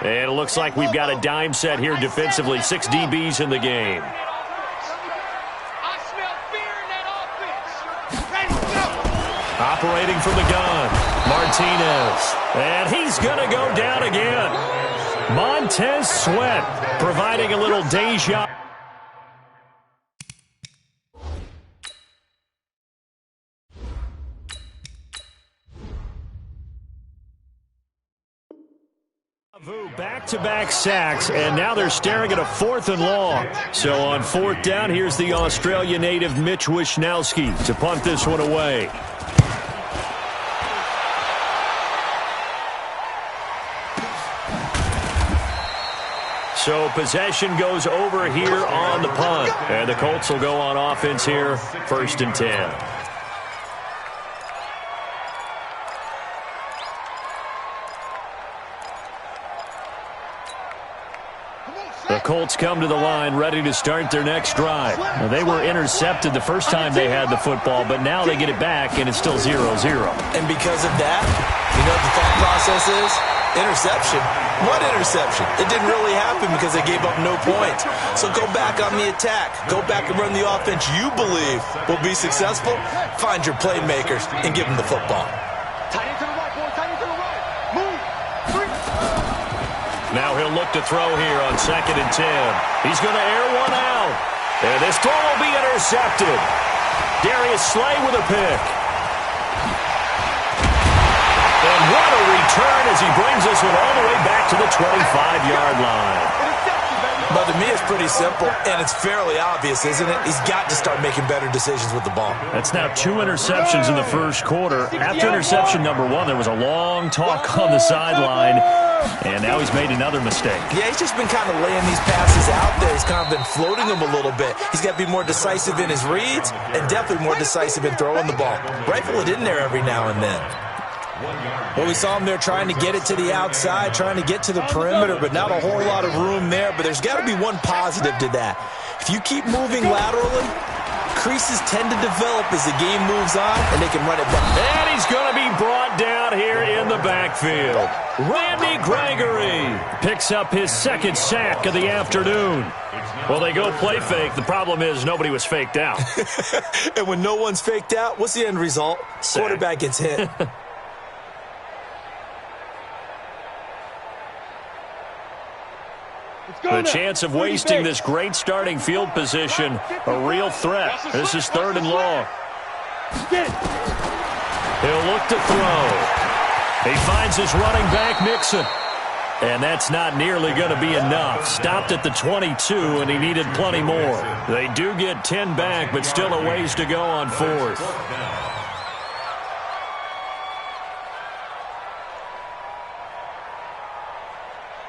And it looks like we've got a dime set here defensively. 6 DBs in the game. Operating from the gun, Martinez. And he's going to go down again. Montez Sweat providing a little deja. Back-to-back sacks, and now they're staring at a 4th and long. So on 4th down, here's the Australia native Mitch Wishnowski to punt this one away. So possession goes over here on the punt, and the Colts will go on offense here, 1st and 10. The Colts come to the line ready to start their next drive. Now, they were intercepted the first time they had the football, but now they get it back, and it's still 0-0. And because of that, you know what the thought process is? Interception. What interception? It didn't really happen because they gave up no points. So go back on the attack. Go back and run the offense you believe will be successful. Find your playmakers and give them the football. Now he'll look to throw here on 2nd and 10. He's going to air one out. And this throw will be intercepted. Darius Slay with a pick. And what a return as he brings this one all the way back to the 25-yard line. But to me, it's pretty simple, and it's fairly obvious, isn't it? He's got to start making better decisions with the ball. That's now 2 interceptions in the first quarter. After interception number 1, there was a long talk on the sideline, and now he's made another mistake. Yeah, he's just been kind of laying these passes out there. He's kind of been floating them a little bit. He's got to be more decisive in his reads and definitely more decisive in throwing the ball. Rifle it in there every now and then. Well, we saw him there trying to get it to the outside, trying to get to the perimeter, but not a whole lot of room there. But there's got to be one positive to that. If you keep moving laterally, creases tend to develop as the game moves on, and they can run it back. And he's going to be brought down here in the backfield. Randy Gregory picks up his 2nd sack of the afternoon. Well, they go play fake. The problem is nobody was faked out. And when no one's faked out, what's the end result? Sack. Quarterback gets hit. The chance of wasting this great starting field position, a real threat. This is 3rd and long. He'll look to throw. He finds his running back, Mixon. And that's not nearly going to be enough. Stopped at the 22, and he needed plenty more. They do get 10 back, but still a ways to go on 4th.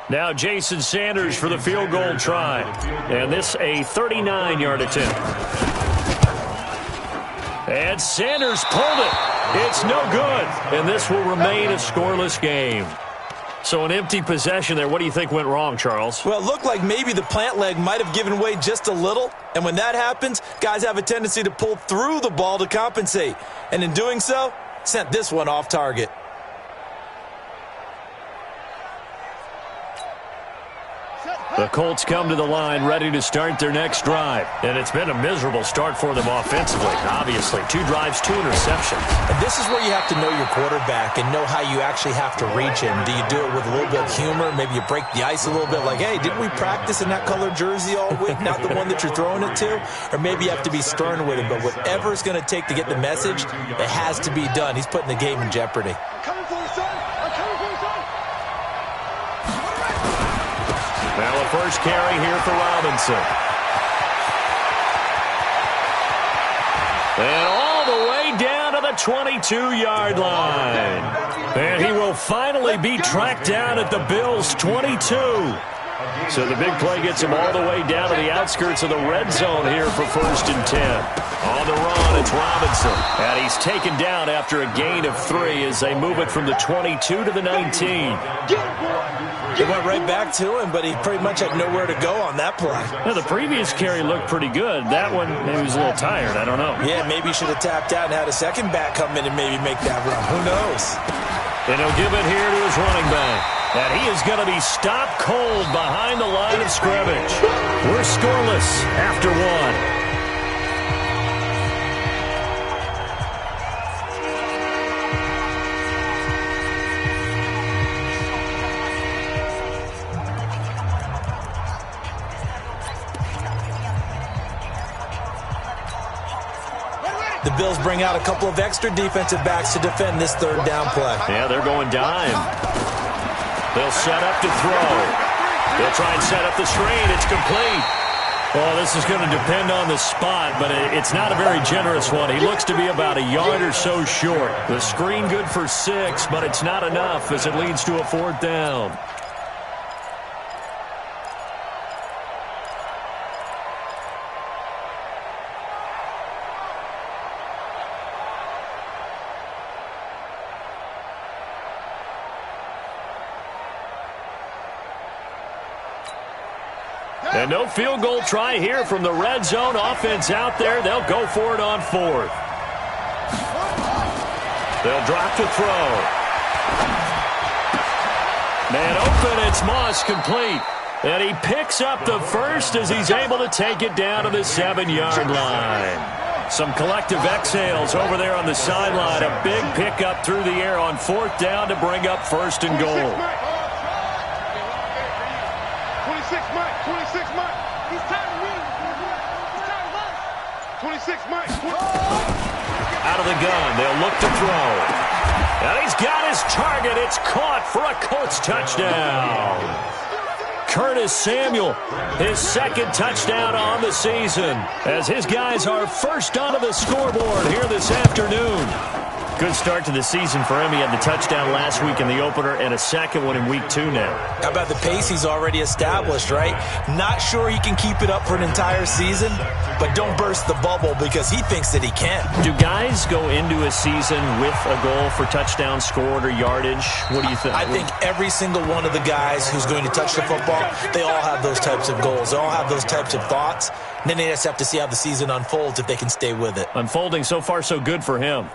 Now Jason Sanders for the field goal try. And this a 39-yard attempt. And Sanders pulled it. It's no good. And this will remain a scoreless game. So an empty possession there. What do you think went wrong, Charles? Well, it looked like maybe the plant leg might have given way just a little. And when that happens, guys have a tendency to pull through the ball to compensate. And in doing so, sent this one off target. The Colts come to the line ready to start their next drive. And it's been a miserable start for them offensively, obviously. 2 drives, 2 interceptions. And this is where you have to know your quarterback and know how you actually have to reach him. Do you do it with a little bit of humor? Maybe you break the ice a little bit like, hey, didn't we practice in that colored jersey all week? Not the one that you're throwing it to? Or maybe you have to be stern with him. But whatever it's going to take to get the message, it has to be done. He's putting the game in jeopardy. Now a first carry here for Robinson. And all the way down to the 22-yard line. And he will finally be tracked down at the Bills' 22. So the big play gets him all the way down to the outskirts of the red zone here for 1st and 10. On the run, it's Robinson. And he's taken down after a gain of 3 as they move it from the 22 to the 19. It went right back to him, but he pretty much had nowhere to go on that play. Now, the previous carry looked pretty good. That one, maybe he was a little tired. I don't know. Yeah, maybe he should have tapped out and had a second back come in and maybe make that run. Who knows? And he'll give it here to his running back. And he is going to be stopped cold behind the line of scrimmage. We're scoreless after one. The Bills bring out a couple of extra defensive backs to defend this third down play. Yeah, they're going dime. They'll set up to throw. They'll try and set up the screen. It's complete. Well, this is going to depend on the spot, but it's not a very generous one. He looks to be about a yard or so short. The screen good for 6, but it's not enough as it leads to a 4th down. And no field goal try here from the red zone. Offense out there. They'll go for it on 4th. They'll drop to throw. Man open. It's Moss complete. And he picks up the first as he's able to take it down to the 7-yard line. Some collective exhales over there on the sideline. A big pickup through the air on 4th down to bring up 1st and goal. 26 Mike. He's tired of winning. He's tired of us. 26 Mike. Out of the gun. They'll look to throw. And he's got his target. It's caught for a Colts touchdown. Curtis Samuel, his 2nd touchdown on the season, as his guys are first onto the scoreboard here this afternoon. Good start to the season for him. He had the touchdown last week in the opener and a 2nd one in week 2 now. How about the pace he's already established, right? Not sure he can keep it up for an entire season, but don't burst the bubble because he thinks that he can. Do guys go into a season with a goal for touchdown scored or yardage? What do you think? I think every single one of the guys who's going to touch the football, they all have those types of goals. They all have those types of thoughts. And then they just have to see how the season unfolds if they can stay with it. Unfolding so far so good for him.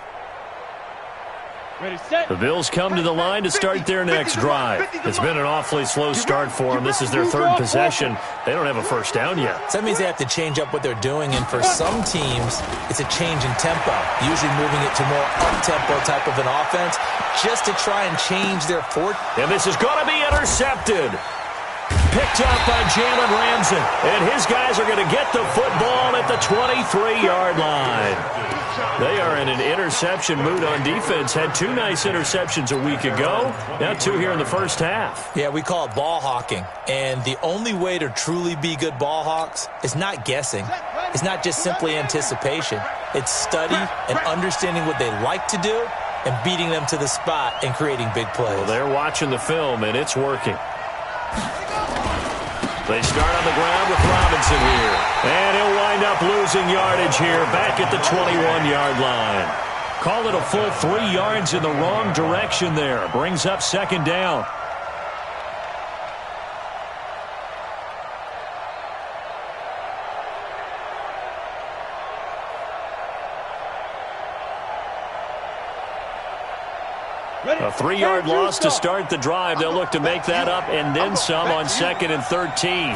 The Bills come to the line to start their next drive. It's been an awfully slow start for them. This is their 3rd possession. They don't have a 1st down yet. So that means they have to change up what they're doing, and for some teams, it's a change in tempo, usually moving it to more up-tempo type of an offense just to try and change their fourth. And this is going to be intercepted. Picked up by Jalen Ramsey. And his guys are going to get the football at the 23-yard line. They are in an interception mood on defense. Had 2 nice interceptions a week ago. Now 2 here in the first half. Yeah, we call it ball hawking. And the only way to truly be good ball hawks is not guessing. It's not just simply anticipation. It's study and understanding what they like to do and beating them to the spot and creating big plays. Well, they're watching the film, and it's working. They start on the ground with Robinson here. And he'll wind up losing yardage here back at the 21-yard line. Call it a full 3 yards in the wrong direction there. Brings up 2nd down. A 3-yard loss to start the drive. They'll look to make that up and then some on 2nd and 13.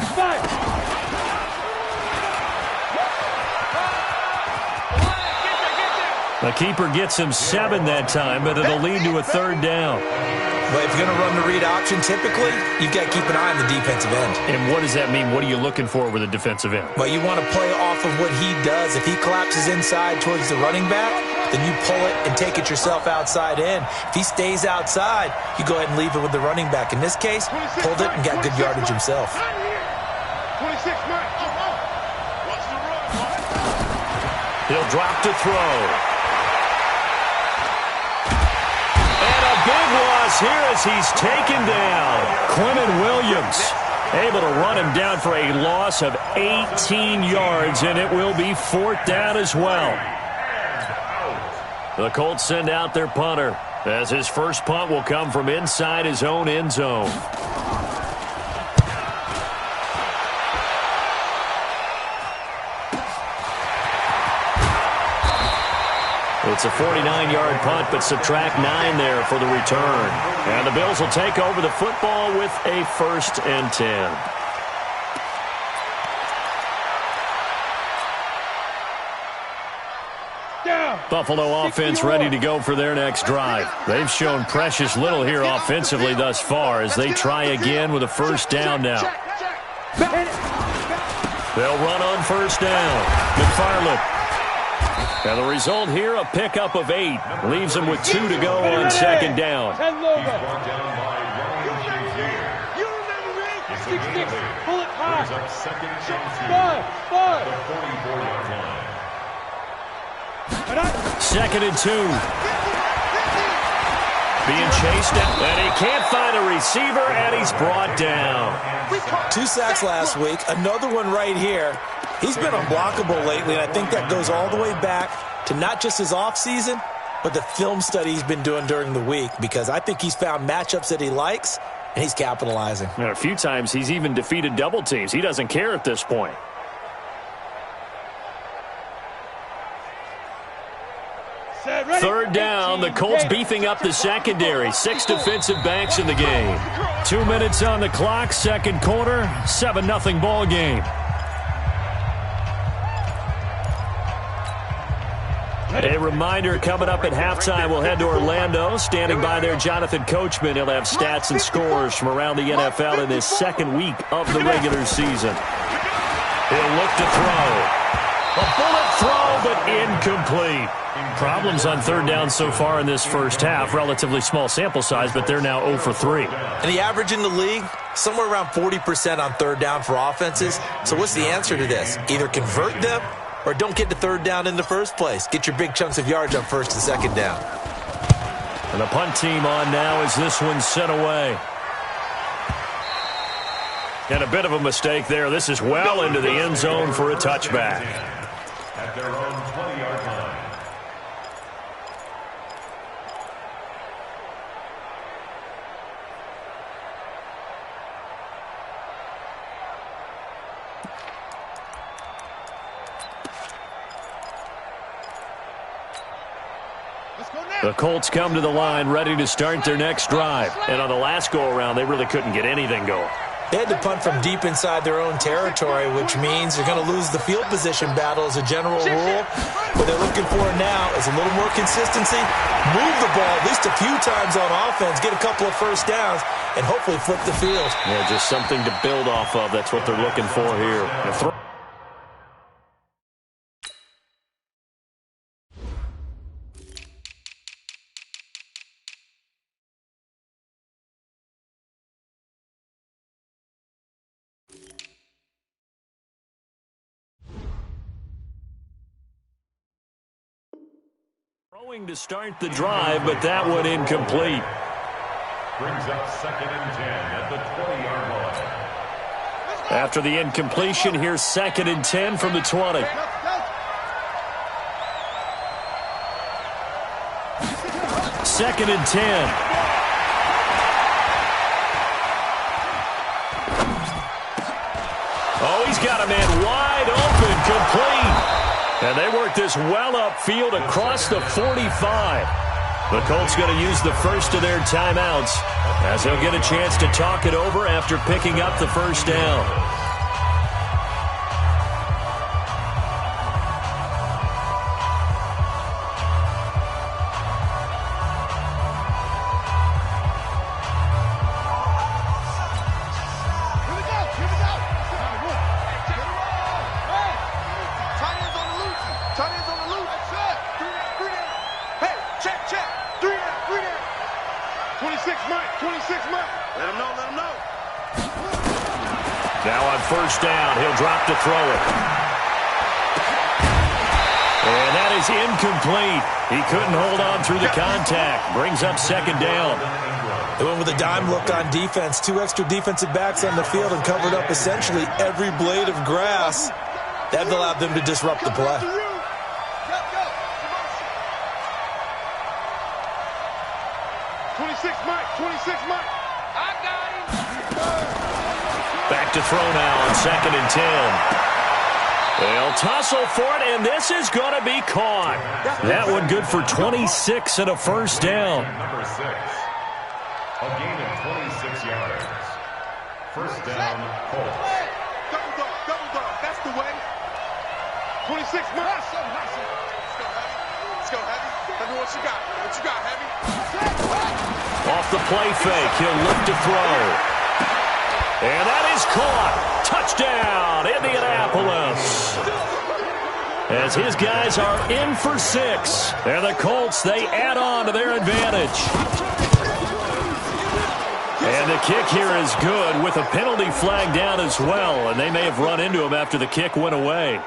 The keeper gets him 7 that time, but it'll lead to a 3rd down. But if you're going to run the read option, typically, you've got to keep an eye on the defensive end. And what does that mean? What are you looking for with a defensive end? Well, you want to play off of what he does. If he collapses inside towards the running back, then you pull it and take it yourself outside in. If he stays outside, you go ahead and leave it with the running back. In this case, pulled it and got good yardage himself. 26 Mike. He'll drop to throw. And a big loss here as he's taken down. Quentin Williams able to run him down for a loss of 18 yards, and it will be 4th down as well. The Colts send out their punter as his first punt will come from inside his own end zone. It's a 49-yard punt, but subtract 9 there for the return. And the Bills will take over the football with a 1st and 10. Buffalo offense ready to go for their next drive. They've shown precious little here offensively thus far as they try again with a 1st down now. They'll run on 1st down. McFarland. And the result here, a pickup of 8. Leaves them with 2 to go on 2nd down. Pull it high. 2nd and 2. Being chased out, and he can't find a receiver, and he's brought down. 2 sacks last week, another one right here. He's been unblockable lately, and I think that goes all the way back to not just his offseason, but the film study he's been doing during the week, because I think he's found matchups that he likes, and he's capitalizing. And a few times he's even defeated double teams. He doesn't care at this point. 3rd down, the Colts beefing up the secondary. 6 defensive backs in the game. 2 minutes on the clock, 2nd quarter, 7-0 ball game. A reminder, coming up at halftime, we'll head to Orlando. Standing by there, Jonathan Coachman. He'll have stats and scores from around the NFL in his 2nd week of the regular season. He'll look to throw. A bullet throw, but incomplete. Problems on 3rd down so far in this first half. Relatively small sample size, but they're now 0 for 3. And the average in the league, somewhere around 40% on 3rd down for offenses. So what's the answer to this? Either convert them or don't get to 3rd down in the first place. Get your big chunks of yards on 1st and 2nd down. And the punt team on now as this one's sent away. And a bit of a mistake there. This is well into the end zone for a touchback. At their own 20-yard line. The Colts come to the line ready to start their next drive. And on the last go-around, they really couldn't get anything going. They had to punt from deep inside their own territory, which means they're going to lose the field position battle as a general rule. What they're looking for now is a little more consistency, move the ball at least a few times on offense, get a couple of 1st downs, and hopefully flip the field. Yeah, just something to build off of. That's what they're looking for here. Throwing to start the drive, but that one incomplete. Brings up 2nd and 10 at the 20-yard line. After the incompletion, here's 2nd and 10 from the 20. Second and 10. Oh, he's got a man wide open, complete. And they work this well upfield across the 45. The Colts going to use the first of their timeouts as they'll get a chance to talk it over after picking up the 1st down. Now on 1st down, he'll drop to throw it. And that is incomplete. He couldn't hold on through the contact. Brings up 2nd down. They went with a dime look on defense. 2 extra defensive backs on the field and covered up essentially every blade of grass. That allowed them to disrupt the play. Back to throw now on 2nd and 10. They'll tussle for it, and this is going to be caught. That one good for 26 and a first down. Number 6. A gain of 26 yards. First down, Colts. Double dog. That's the way. 26 miles. Let's go, Heavy. Tell me what you got. What you got, Heavy? Off the play fake, he'll look to throw. And that is caught. Touchdown, Indianapolis. As his guys are in for 6. And the Colts, they add on to their advantage. And the kick here is good with a penalty flag down as well. And they may have run into him after the kick went away.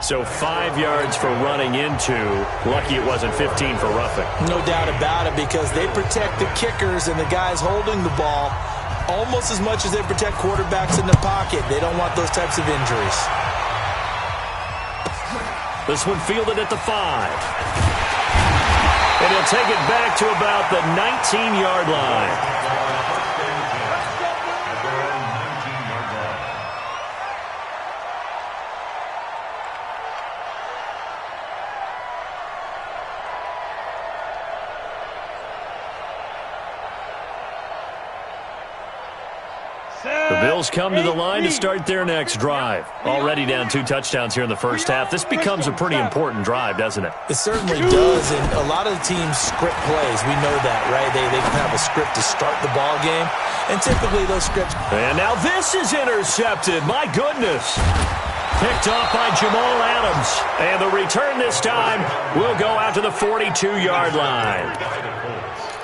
So 5 yards for running into. Lucky it wasn't 15 for roughing. No doubt about it, because they protect the kickers and the guys holding the ball almost as much as they protect quarterbacks in the pocket. They don't want those types of injuries. This one fielded at the 5. And he'll take it back to about the 19-yard line. The Bills come to the line to start their next drive. Already down 2 touchdowns here in the first half. This becomes a pretty important drive, doesn't it? It certainly does, and a lot of the teams script plays. We know that, right? They have a script to start the ball game, and typically those scripts... And now this is intercepted. My goodness. Picked off by Jamal Adams. And the return this time will go out to the 42-yard line.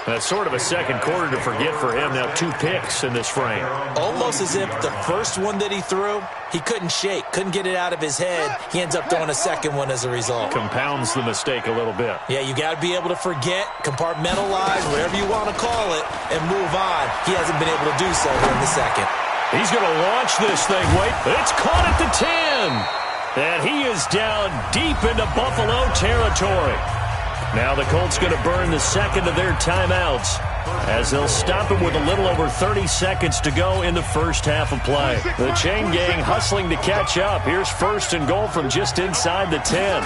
That's sort of a second quarter to forget for him. Now 2 picks in this frame. Almost as if the first one that he threw, he couldn't shake, couldn't get it out of his head. He ends up throwing a second one as a result. Compounds the mistake a little bit. Yeah, you got to be able to forget, compartmentalize, whatever you want to call it, and move on. He hasn't been able to do so here in the second. He's going to launch this thing. Wait, it's caught at the 10. And he is down deep into Buffalo territory. Now the Colts going to burn the second of their timeouts as they'll stop him with a little over 30 seconds to go in the first half of play. The chain gang hustling to catch up. Here's first and goal from just inside the 10.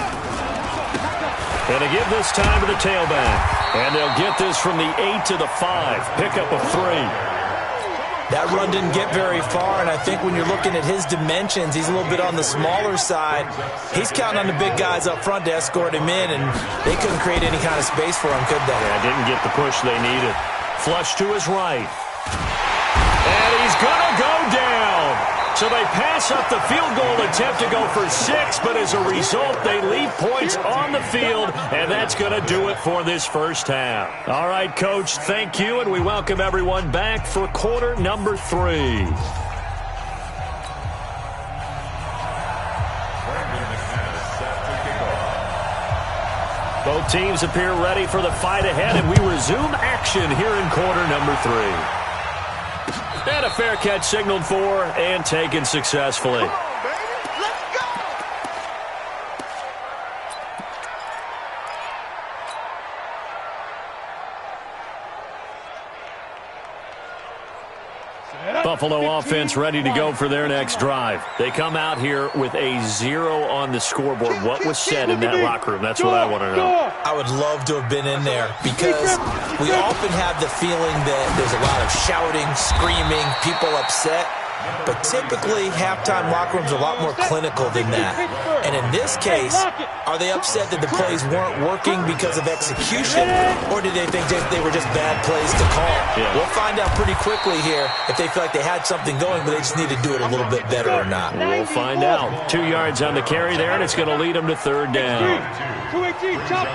And they give this time to the tailback. And they'll get this from the 8 to the 5. Pickup of 3. That run didn't get very far, and I think when you're looking at his dimensions, he's a little bit on the smaller side. He's counting on the big guys up front to escort him in, and they couldn't create any kind of space for him, could they? Yeah, didn't get the push they needed. Flush to his right. And he's going to go down. So they pass up the field goal attempt to go for 6, but as a result, they leave points on the field, and that's going to do it for this first half. All right, Coach, thank you, and we welcome everyone back for quarter number 3. Both teams appear ready for the fight ahead, and we resume action here in quarter number 3. And a fair catch signaled for and taken successfully. Come on, baby. Let's go. Buffalo offense ready to go for their next drive. They come out here with a 0 on the scoreboard. What was said in that locker room? That's what I want to know. I would love to have been in there because we often have the feeling that there's a lot of shouting, screaming, people upset. But typically, halftime locker rooms are a lot more clinical than that. And in this case, are they upset that the plays weren't working because of execution, or did they think they were just bad plays to call? Yeah. We'll find out pretty quickly here if they feel like they had something going, but they just need to do it a little bit better or not. We'll find out. 2 yards on the carry there, and it's going to lead them to third down. 218, chop.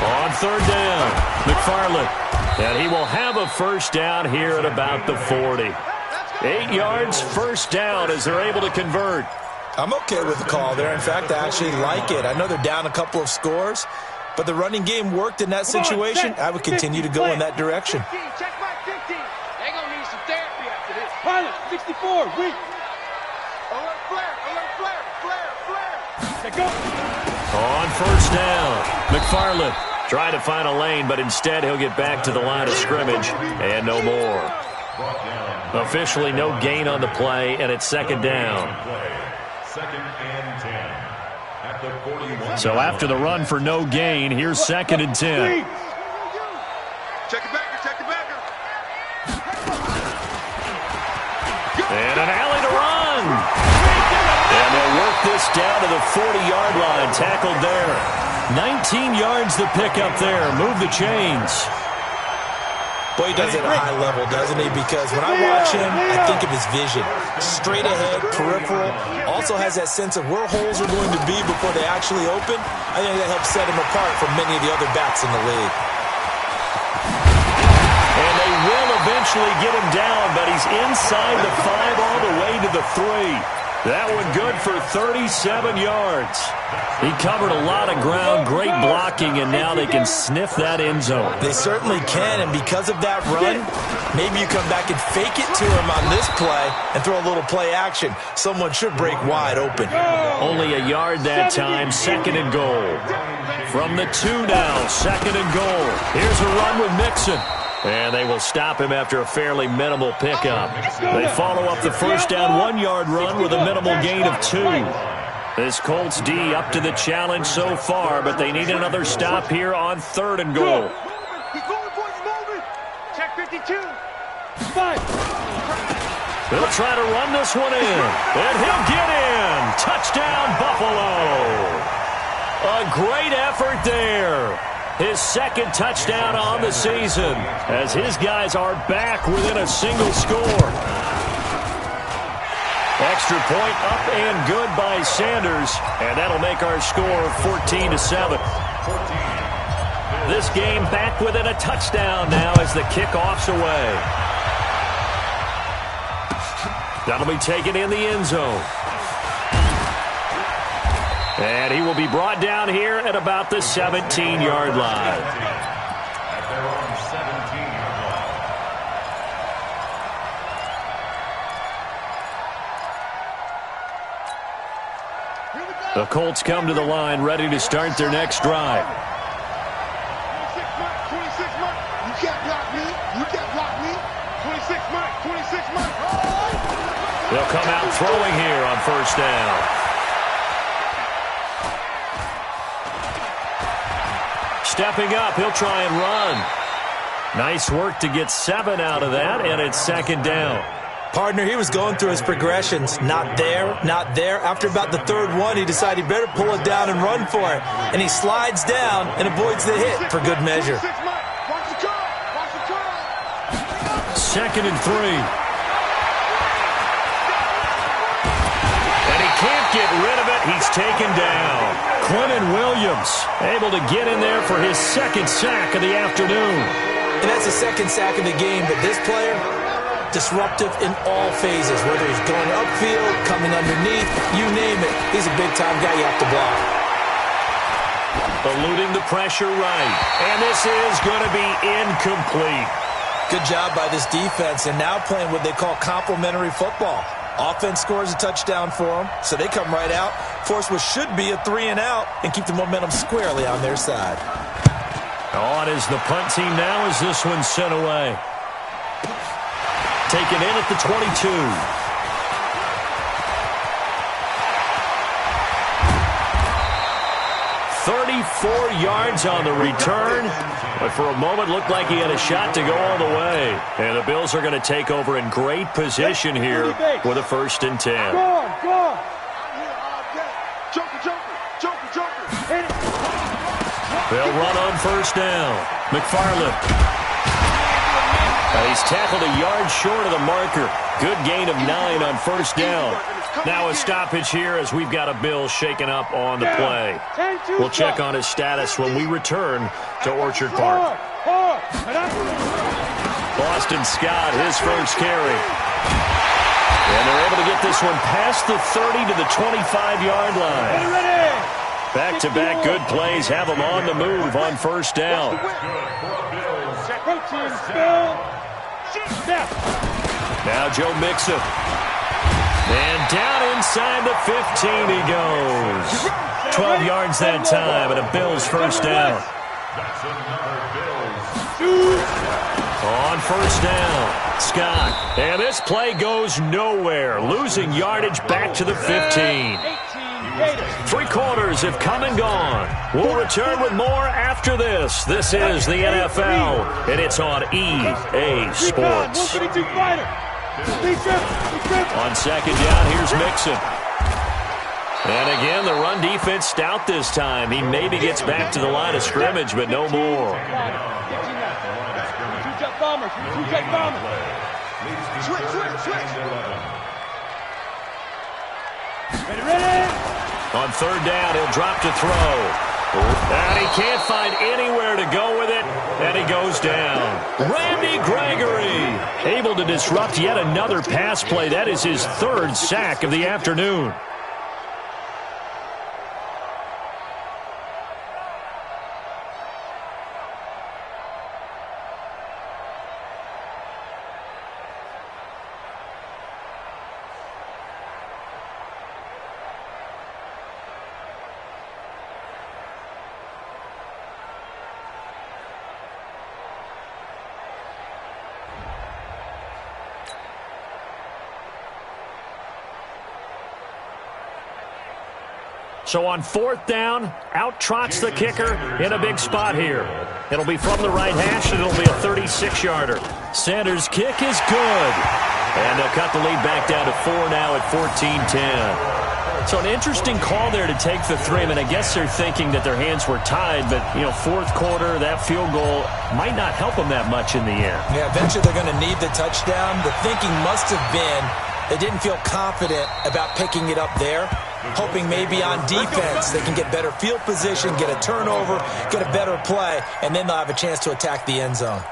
On third down, McFarland. And he will have a first down here at about the 40. 8 yards, first down as they're able to convert. I'm okay with the call there. In fact, I actually like it. I know they're down a couple of scores, but the running game worked in that situation. I would continue to go in that direction. Check back 15. They're going to need some therapy after this. Pilot, 64, weak. Alert flare. Let's go. On first down, McFarland. Trying to find a lane, but instead he'll get back to the line of scrimmage and no more. Officially no gain on the play, and it's second down. Second and 10. At the 41. So after the run for no gain, here's second and 10. Check it back, check it back. And an alley to run. And they'll work this down to the 40-yard line. Tackled there. 19 yards to pick up there. Move the chains. Boy, he does it at a high level, doesn't he? Because when I watch him, I think of his vision. Straight ahead, peripheral. Also has that sense of where holes are going to be before they actually open. I think that helps set him apart from many of the other backs in the league. And they will eventually get him down, but he's inside the 5 all the way to the 3. That one good for 37 yards. He covered a lot of ground, great blocking, and now they can sniff that end zone. They certainly can, and because of that run, maybe you come back and fake it to him on this play and throw a little play action. Someone should break wide open. Only a yard that time, second and goal. From the 2 now, second and goal. Here's a run with Mixon. And they will stop him after a fairly minimal pickup. They follow up the first down 1-yard run with a minimal gain of 2. This Colts D up to the challenge so far, but they need another stop here on third and goal. He's moving, boys, moving. Check 52. They'll try to run this one in, and he'll get in. Touchdown, Buffalo. A great effort there. His second touchdown on the season as his guys are back within a single score. Extra point up and good by Sanders, and that'll make our score 14-7. This game back within a touchdown now as the kickoff's away. That'll be taken in the end zone. And he will be brought down here at about the 17-yard line. At their own 17-yard line. The Colts come to the line ready to start their next drive. 26 Mike. You can't block me. You can't block me. 26 Mike. 26 Mike. They'll come out throwing here on first down. Stepping up, he'll try and run. Nice work to get 7 out of that, and it's second down. Partner, he was going through his progressions. Not there, not there. After about the third one, he decided he better pull it down and run for it. And he slides down and avoids the hit for good measure. Second and 3. And he can't get rid of it. He's taken down. Quentin Williams able to get in there for his second sack of the afternoon. And that's the second sack of the game, but this player, disruptive in all phases, whether he's going upfield, coming underneath, you name it. He's a big-time guy you have to block. Eluding the pressure right. And this is going to be incomplete. Good job by this defense, and now playing what they call complementary football. Offense scores a touchdown for them, so they come right out, force what should be a 3-and-out, and keep the momentum squarely on their side. On is the punt team now as this one's sent away. Taken in at the 22. 34 yards on the return, but for a moment looked like he had a shot to go all the way. And the Bills are going to take over in great position here with a 1st and 10. Go on, go on. Joker, Joker, Joker, Joker. They'll run on first down. McFarland. He's tackled a yard short of the marker. Good gain of 9 on first down. Now a stoppage here as we've got a Bill shaken up on the play. We'll check on his status when we return to Orchard Park. Boston Scott, his first carry. And they're able to get this one past the 30 to the 25-yard line. Back-to-back good plays have them on the move on first down. Now Joe Mixon. And down inside the 15 he goes. 12 yards that time and a Bills first down. That's another Bills. On first down, Scott. And this play goes nowhere, losing yardage back to the 15. 3 quarters have come and gone. We'll return with more after this. This is the NFL, and it's on EA Sports. On second down, here's Mixon. And again, the run defense stout this time. He maybe gets back to the line of scrimmage, but no more. On third down, he'll drop to throw. And he can't find anywhere to go with it, and he goes down. Randy Gregory able to disrupt yet another pass play. That is his 3rd sack of the afternoon. So on 4th down, out trots the kicker in a big spot here. It'll be from the right hash, and it'll be a 36-yarder. Sanders' kick is good. And they'll cut the lead back down to 4 now at 14-10. So an interesting call there to take the 3. I mean, I guess they're thinking that their hands were tied, but, 4th quarter, that field goal might not help them that much in the end. Yeah, eventually they're going to need the touchdown. The thinking must have been they didn't feel confident about picking it up there, hoping maybe on defense they can get better field position, get a turnover, get a better play, and then they'll have a chance to attack the end zone.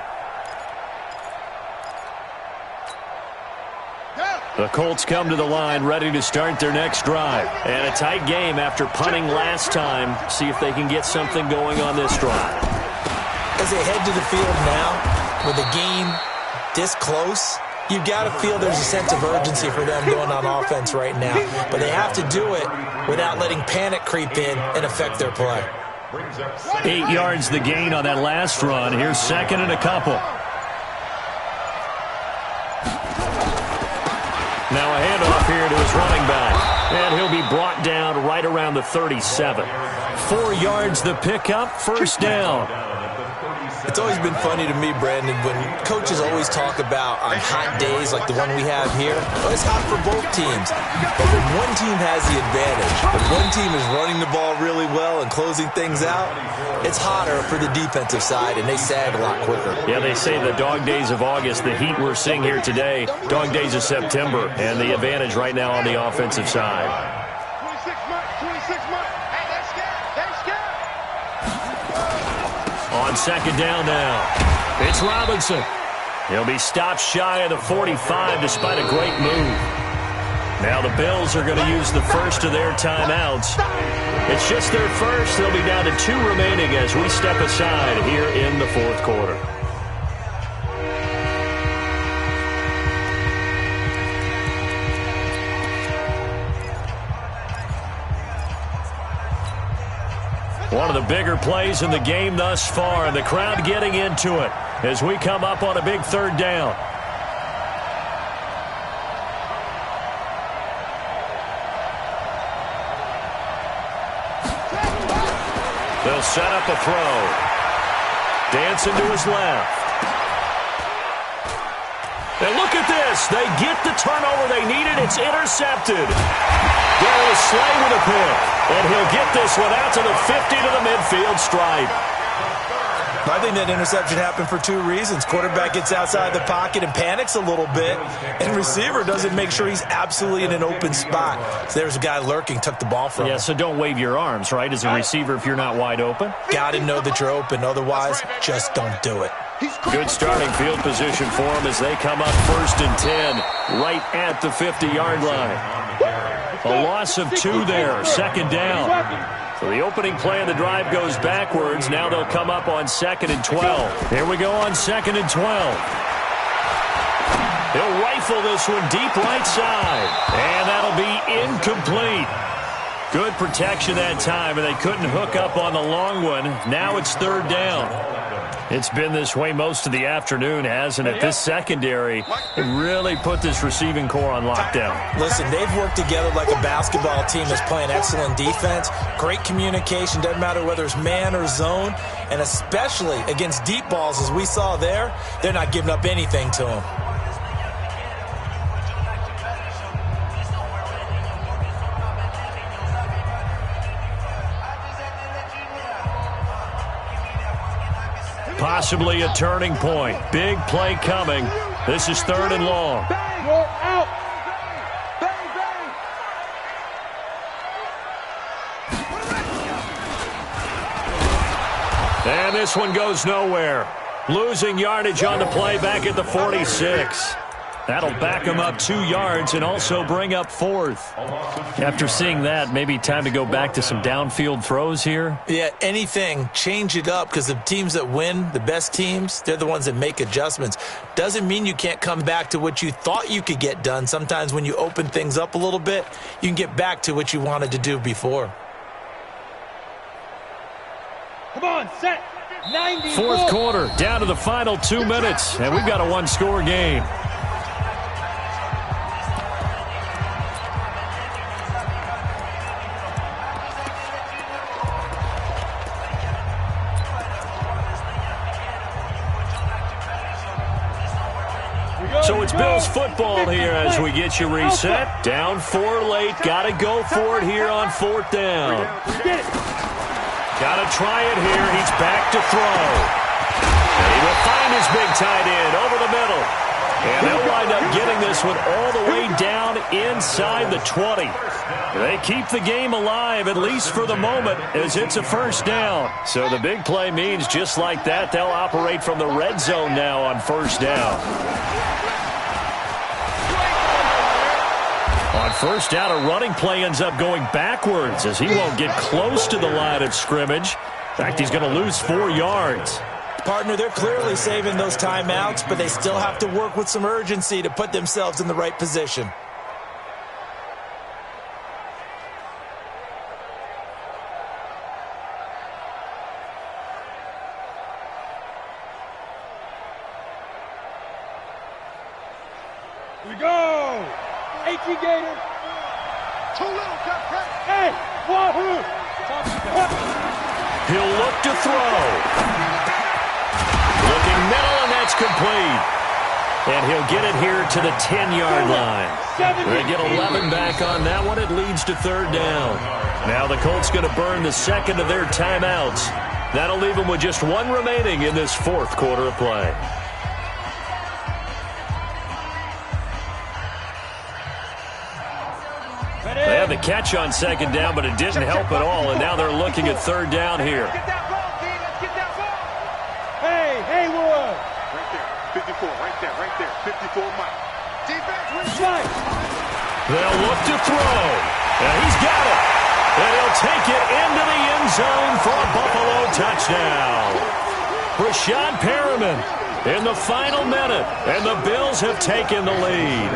The Colts come to the line ready to start their next drive. And a tight game after punting last time. See if they can get something going on this drive. As they head to the field now, with the game this close, you've got to feel there's a sense of urgency for them going on offense right now. But they have to do it without letting panic creep in and affect their play. 8 yards the gain on that last run. Here's 2nd and a couple. Now a handoff here to his running back. And he'll be brought down right around the 37. 4 yards the pickup, first down. It's always been funny to me, Brandon, when coaches always talk about on hot days like the one we have here, well, it's hot for both teams. But when one team has the advantage, when one team is running the ball really well and closing things out, it's hotter for the defensive side, and they sag a lot quicker. Yeah, they say the dog days of August, the heat we're seeing here today, dog days of September, and the advantage right now on the offensive side. 26 months. Hey, they're scared. On second down now, it's Robinson. He'll be stopped shy of the 45 despite a great move. Now the Bills are going to use the first of their timeouts. It's just their first. They'll be down to 2 remaining as we step aside here in the 4th quarter. One of the bigger plays in the game thus far, and the crowd getting into it as we come up on a big 3rd down. They'll set up a throw. Dancing to his left. And look at this. They get the turnover they needed. It's intercepted. Darius Slay with a pick. And he'll get this one out to the 50 to the midfield stripe. I think that interception happened for 2 reasons. Quarterback gets outside the pocket and panics a little bit, and receiver doesn't make sure he's absolutely in an open spot. So there's a guy lurking, took the ball from him. Yeah, so don't wave your arms, right, as a receiver if you're not wide open. Got to know that you're open. Otherwise, just don't do it. Good starting field position for them as they come up 1st and 10, right at the 50-yard line. A loss of 2 there, 2nd down. So the opening play of the drive goes backwards. Now they'll come up on 2nd and 12. Here we go on 2nd and 12. He'll rifle this one deep right side. And that'll be incomplete. Good protection that time, and they couldn't hook up on the long one. Now it's third down. It's been this way most of the afternoon, hasn't it? This secondary really put this receiving core on lockdown. Listen, they've worked together like a basketball team that's playing excellent defense. Great communication, doesn't matter whether it's man or zone. And especially against deep balls, as we saw there, they're not giving up anything to them. Possibly a turning point. Big play coming. This is third and long. Bang, you're out. Bang, bang. And this one goes nowhere. Losing yardage on the play back at the 46. That'll back him up 2 yards and also bring up fourth. After seeing that, maybe time to go back to some downfield throws here. Yeah, anything. Change it up, because the teams that win, the best teams, they're the ones that make adjustments. Doesn't mean you can't come back to what you thought you could get done. Sometimes when you open things up a little bit, you can get back to what you wanted to do before. Come on, set. 94. Fourth quarter, down to the final 2 minutes, and we've got a one-score game. So it's Bills football here as we get you reset. Down 4 late. Got to go for it here on fourth down. Got to try it here. He's back to throw. And he will find his big tight end over the middle. And they'll wind up getting this one all the way down inside the 20. They keep the game alive, at least for the moment, as it's a first down. So the big play means just like that, they'll operate from the red zone now on first down. On first down, a running play ends up going backwards as he won't get close to the line of scrimmage. In fact, he's going to lose 4 yards. Partner, they're clearly saving those timeouts, but they still have to work with some urgency to put themselves in the right position. Here we go. 18 Gators. Too little, Captain. Hey, wahoo. He'll look to throw. Looking middle, and that's complete. And he'll get it here to the 10-yard line. They get 11 back on that one. It leads to third down. Now the Colts going to burn the second of their timeouts. That'll leave them with just one remaining in this fourth quarter of play. They had the catch on second down, but it didn't help at all, and now they're looking at third down here. Hey, Haywood. Right there, 54, right there, 54 Mike. Defense, right. They'll look to throw, and he's got it. And he'll take it into the end zone for a Buffalo touchdown. Rashad Perriman in the final minute, and the Bills have taken the lead.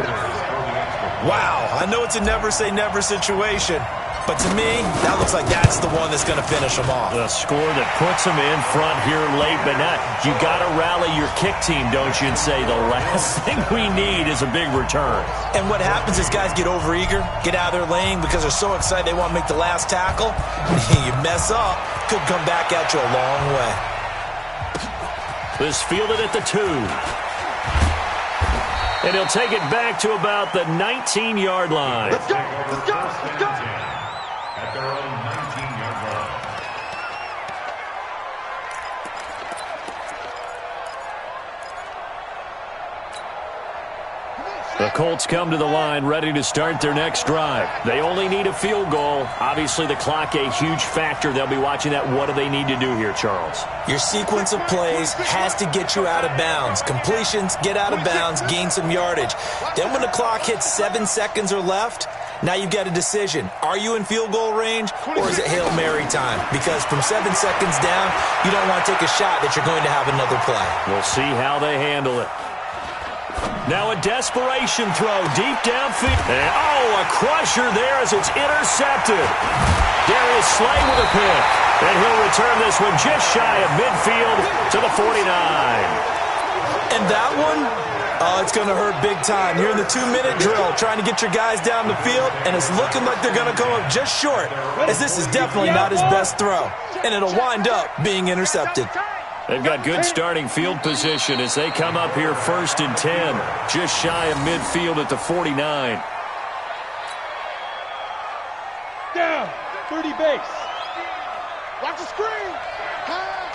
Wow, I know it's a never-say-never situation, but to me, that looks like that's the one that's going to finish them off. A score that puts them in front here late, but not. You got to rally your kick team, don't you, and say the last thing we need is a big return. And what happens is guys get overeager, get out of their lane because they're so excited they want to make the last tackle. You mess up, could come back at you a long way. This fielded at the 2. And he'll take it back to about the 19-yard line. Let's go, let's go, let's go. At their own 19-yard line. The Colts come to the line ready to start their next drive. They only need a field goal. Obviously, the clock a huge factor. They'll be watching that. What do they need to do here, Charles? Your sequence of plays has to get you out of bounds. Completions, get out of bounds, gain some yardage. Then when the clock hits 7 seconds or left, now you've got a decision. Are you in field goal range, or is it Hail Mary time? Because from 7 seconds down, you don't want to take a shot that you're going to have another play. We'll see how they handle it. Now a desperation throw deep downfield. And, a crusher there as it's intercepted. Darius Slay with a pick. And he'll return this one just shy of midfield to the 49. And that one, it's going to hurt big time. You're in the 2-minute drill trying to get your guys down the field, and it's looking like they're going to come up just short, as this is definitely not his best throw. And it'll wind up being intercepted. They've got good starting field position as they come up here 1st and 10, just shy of midfield at the 49. Down, 30 base. Watch the screen. Pass.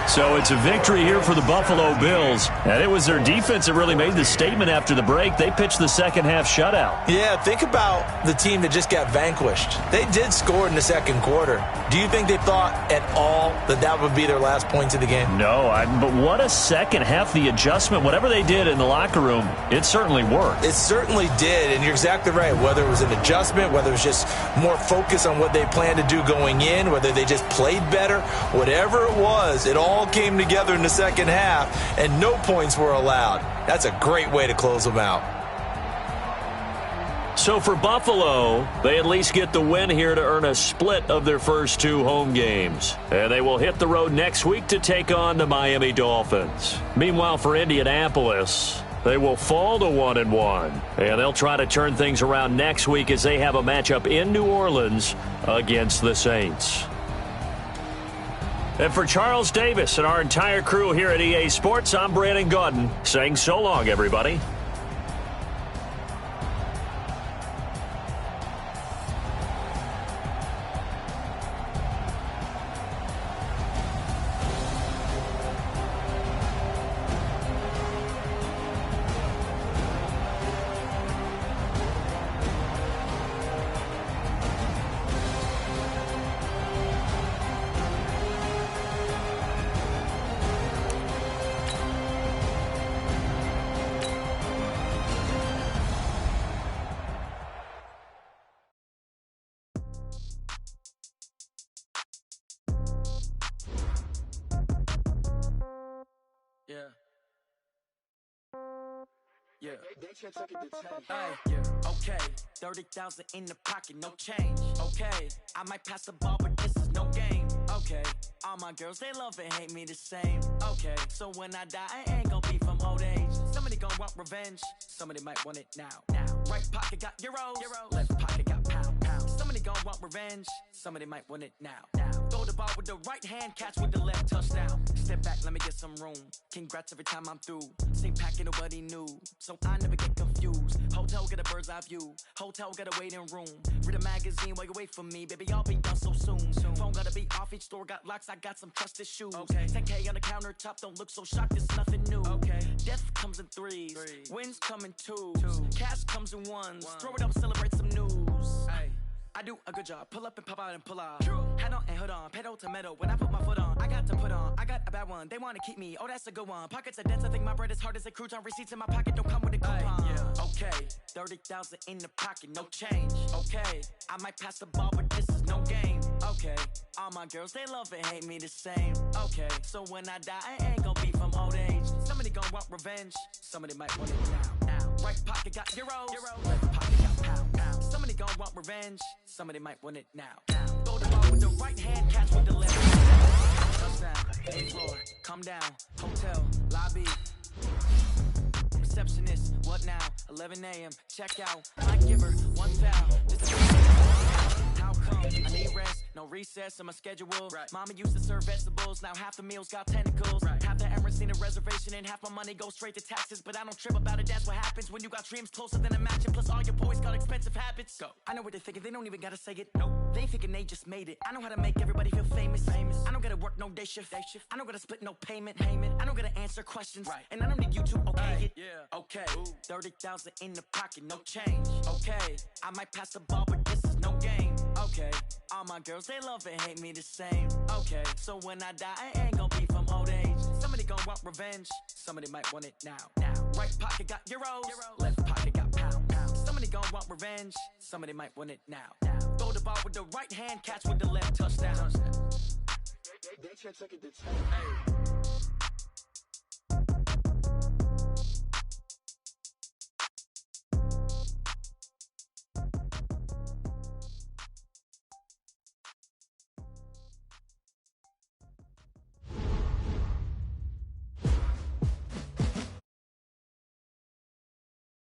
So it's a victory here for the Buffalo Bills. And it was their defense that really made the statement after the break. They pitched the second-half shutout. Yeah, think about the team that just got vanquished. They did score in the second quarter. Do you think they thought at all that that would be their last points of the game? No, but what a second half. The adjustment, whatever they did in the locker room, it certainly worked. It certainly did, and you're exactly right. Whether it was an adjustment, whether it was just more focus on what they planned to do going in, whether they just played better, whatever it was, it all came together in the second half, and no points were allowed. That's a great way to close them out. So for Buffalo, they at least get the win here to earn a split of their first 2 home games. And they will hit the road next week to take on the Miami Dolphins. Meanwhile, for Indianapolis, they will fall to 1-1. And they'll try to turn things around next week as they have a matchup in New Orleans against the Saints. And for Charles Davis and our entire crew here at EA Sports, I'm Brandon Gaudin saying so long, everybody. Yeah. Hey, yeah. Okay. 30,000 in the pocket, no change. Okay. I might pass the ball, but this is no game. Okay. All my girls, they love and hate me the same. Okay. So when I die, I ain't gonna be from old age. Somebody gonna want revenge. Somebody might want it now. Right pocket got euros. Left pocket got pound. Somebody gonna want revenge. Somebody might want it now. Throw the ball with the right hand, catch with the left, touchdown. Step back, let me get some room. Congrats every time I'm through. Same packet, nobody knew. So I never get confused. Hotel get a bird's eye view. Hotel got a waiting room. Read a magazine while you wait for me. Baby, I'll be done so soon. Phone gotta be off, each store got locks. I got some trusted shoes. Okay. 10K on the countertop, don't look so shocked, it's nothing new. Okay. Death comes in threes. Wins come in twos. Cash comes in ones. Throw it up, celebrate some news. Ay. I do a good job. Pull up and pop out and pull out. Head on and hood on. Pedal to metal. When I put my foot on, I got to put on. I got a bad one. They want to keep me. Oh, that's a good one. Pockets are dense. I think my bread is hard as a crouton. Receipts in my pocket don't come with a coupon. Yeah. Okay. 30,000 in the pocket. No change. Okay. I might pass the ball, but this is no game. Okay. All my girls, they love and hate me the same. Okay. So when I die, I ain't gonna be from old age. Somebody gonna want revenge. Somebody might want it now. Right pocket got euros. Left pocket got pound. Somebody gonna want revenge. Somebody might want it now. Throw the ball with the right hand, catch with the left. Touchdown, A floor, come down, hotel, lobby. Receptionist, what now? 11 a.m., check out. My giver, one foul. How come? I need rest, no recess in my schedule. Right. Mama used to serve vegetables, now half the meals got tentacles. Right. Half the Emirates seen a reservation and half my money goes straight to taxes. But I don't trip about it, that's what happens when you got dreams closer than a match. And plus all your boys got expensive habits. Go. I know what they're thinking, they don't even gotta say it. Nope. They thinking they just made it. I know how to make everybody feel famous. I don't gotta work no day shift. I don't gotta split no payment. I don't gotta answer questions. Right. And I don't need you to okay it. Yeah. Okay. 30,000 in the pocket, no change. Okay. I might pass the ball, but this is no game. Okay. All my girls, they love and hate me the same. Okay. So when I die, I ain't gonna be from old age. Somebody gonna want revenge. Somebody might want it now. Right pocket got euros. Left pocket got pound. Somebody gonna want revenge. Somebody might want it now. Throw the ball with the right hand, catch with the left, touchdown. They took it to 10. Hey.